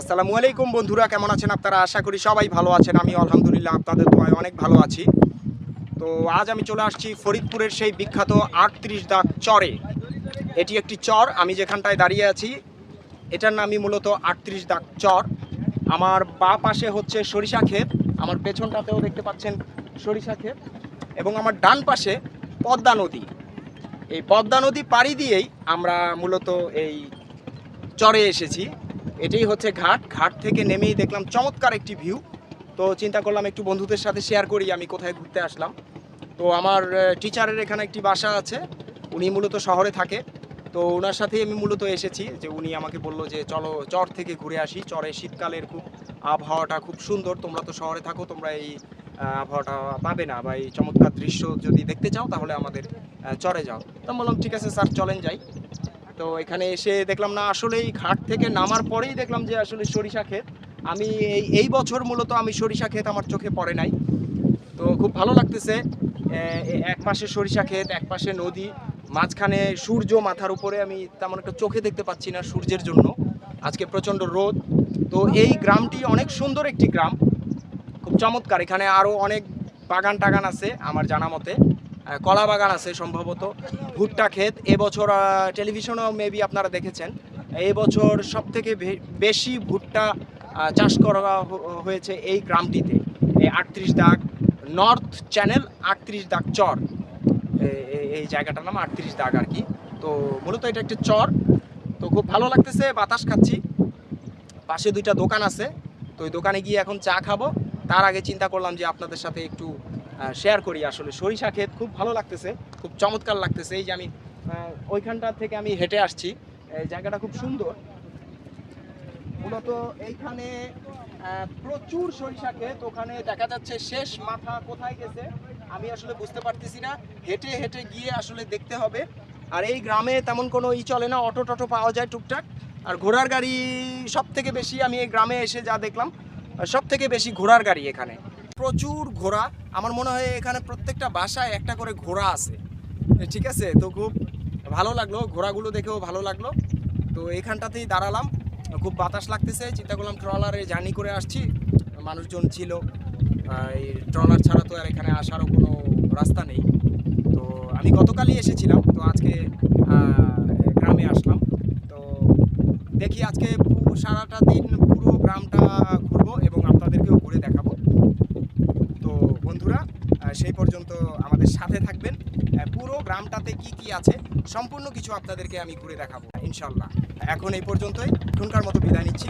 আসসালামু আলাইকুম বন্ধুরা, কেমন আছেন আপনারা? আশা করি সবাই ভালো আছেন। আমি আলহামদুলিল্লাহ আপনাদের দোয়ায় অনেক ভালো আছি। তো আজ আমি চলে আসছি ফরিদপুরের সেই বিখ্যাত ৩৮ দাগ চরে। এটি একটি চর, আমি যেখানটায় দাঁড়িয়ে আছি এটার নামই মূলত ৩৮ দাগ চর। আমার বাঁ পাশে হচ্ছে সরিষা ক্ষেত, আমার পেছনটাতেও দেখতে পাচ্ছেন সরিষা ক্ষেত, এবং আমার ডান পাশে পদ্মা নদী। এই পদ্মা নদী পাড়ি দিয়েই আমরা মূলত এই চরে এসেছি। এটাই হচ্ছে ঘাট। ঘাট থেকে নেমেই দেখলাম চমৎকার একটি ভিউ। তো চিন্তা করলাম একটু বন্ধুদের সাথে শেয়ার করি আমি কোথায় ঘুরতে আসলাম। তো আমার টিচারের এখানে একটি বাসা আছে, উনি মূলত শহরে থাকে। তো ওনার সাথেই আমি মূলত এসেছি, যে উনি আমাকে বললো যে চলো চর থেকে ঘুরে আসি। চরে শীতকালের খুব আবহাওয়াটা খুব সুন্দর, তোমরা তো শহরে থাকো, তোমরা এই আবহাওয়াটা পাবে না, বা এই চমৎকার দৃশ্য যদি দেখতে চাও তাহলে আমাদের চরে যাও। তো বললাম ঠিক আছে স্যার, চলেন যাই। তো এখানে এসে দেখলাম না, আসলেই ঘাট থেকে নামার পরেই দেখলাম যে আসলে সরিষা ক্ষেত। আমি এই বছর মূলত আমি সরিষা ক্ষেত আমার চোখে পড়ে নাই। তো খুব ভালো লাগতেছে। এক পাশে সরিষা ক্ষেত, এক পাশে নদী, মাঝখানে সূর্য মাথার উপরে। আমি তেমন একটা চোখে দেখতে পাচ্ছি না সূর্যের জন্য, আজকে প্রচণ্ড রোদ। তো এই গ্রামটি অনেক সুন্দর একটি গ্রাম, খুব চমৎকার। এখানে আরও অনেক বাগান টাগান আছে আমার জানা মতে, কলা বাগান আছে সম্ভবত, ভুট্টা ক্ষেত। এবছর টেলিভিশনেও মেবি আপনারা দেখেছেন, এবছর সবথেকে বেশি ভুট্টা চাষ করা হয়েছে এই গ্রামটিতে, এই ৩৮ দাগ নর্থ চ্যানেল ৩৮ দাগ চর। এই জায়গাটার নাম ৩৮ দাগ আর কি। তো মূলত এটা একটা চর। তো খুব ভালো লাগতেছে, বাতাস খাচ্ছি, পাশে দুইটা দোকান আছে। তো ওই দোকানে গিয়ে এখন চা খাবো। তার আগে চিন্তা করলাম যে আপনাদের সাথে একটু শেয়ার করি। আসলে সরিষা ক্ষেত খুব ভালো লাগতেছে, খুব চমৎকার লাগতেছে। এই যে আমি ওইখানটা থেকে আমি হেঁটে আসছি, এই জায়গাটা খুব সুন্দর। মূলত এইখানে প্রচুর সরিষা ক্ষেত, ওখানে দেখা যাচ্ছে শেষ মাথা কোথায় গেছে আমি আসলে বুঝতে পারতেছি না। হেঁটে হেঁটে গিয়ে আসলে দেখতে হবে। আর এই গ্রামে তেমন কোনো চলে না, অটো টটো পাওয়া যায় টুকটাক। আর ঘোড়ার গাড়ি সব থেকে বেশি, আমি এই গ্রামে এসে যা দেখলাম সব থেকে বেশি ঘোড়ার গাড়ি এখানে, প্রচুর ঘোড়া। আমার মনে হয় এখানে প্রত্যেকটা বাসায় একটা করে ঘোড়া আছে, ঠিক আছে। তো খুব ভালো লাগলো, ঘোড়াগুলো দেখেও ভালো লাগলো। তো এখানটাতেই দাঁড়ালাম, খুব বাতাস লাগতেছে। চিন্তা করলাম ট্রলারে জার্নি করে আসছি, মানুষজন ছিল, এই ট্রলার ছাড়া তো আর এখানে আসারও কোনো রাস্তা নেই। তো আমি গতকালই এসেছিলাম, তো আজকে গ্রামে আসলাম। তো দেখি আজকে সারাটা দিন পুরো গ্রামটা ঘুরবো এবং আপনাদেরকেও ঘুরে দেখাবো। তো বন্ধুরা, সেই পর্যন্ত আমাদের সাথে থাকবেন। পুরো গ্রামটাতে কি কি আছে সম্পূর্ণ কিছু আপনাদেরকে আমি ঘুরে দেখাবো ইনশাল্লাহ। এখন এই পর্যন্তই, এখনকার মতো বিদায় নিচ্ছি।